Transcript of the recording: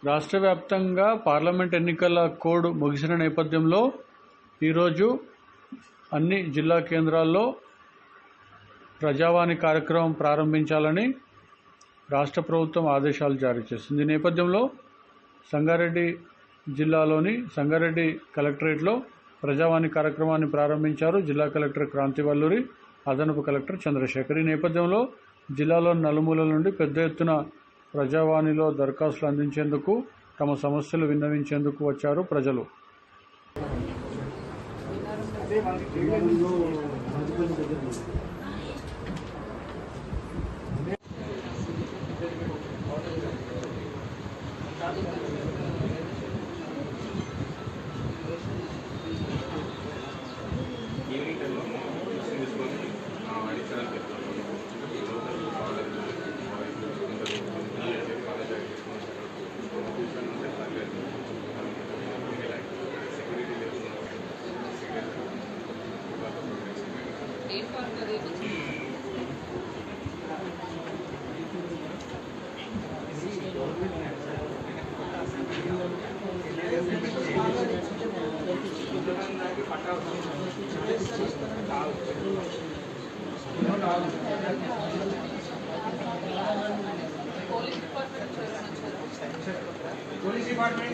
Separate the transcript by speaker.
Speaker 1: రాష్ట్ర వ్యాప్తంగా పార్లమెంట్ ఎన్నికల కోడ్ ముగిసిన నేపథ్యంలో ఈరోజు అన్ని జిల్లా కేంద్రాల్లో ప్రజావాణి కార్యక్రమం ప్రారంభించాలని రాష్ట్ర ప్రభుత్వం ఆదేశాలు జారీ చేసింది. ఈ నేపథ్యంలో సంగారెడ్డి జిల్లాలోని సంగారెడ్డి కలెక్టరేట్లో ప్రజావాణి కార్యక్రమాన్ని ప్రారంభించారు జిల్లా కలెక్టర్ క్రాంతివల్లూరి, అదనపు కలెక్టర్ చంద్రశేఖర్. ఈ నేపథ్యంలో జిల్లాలోని నలుమూలల నుండి పెద్ద ఎత్తున ప్రజావాణిలో దరఖాస్తులు అందించేందుకు, తమ సమస్యలు విన్నవించేందుకు వచ్చారు ప్రజలు.
Speaker 2: Police department.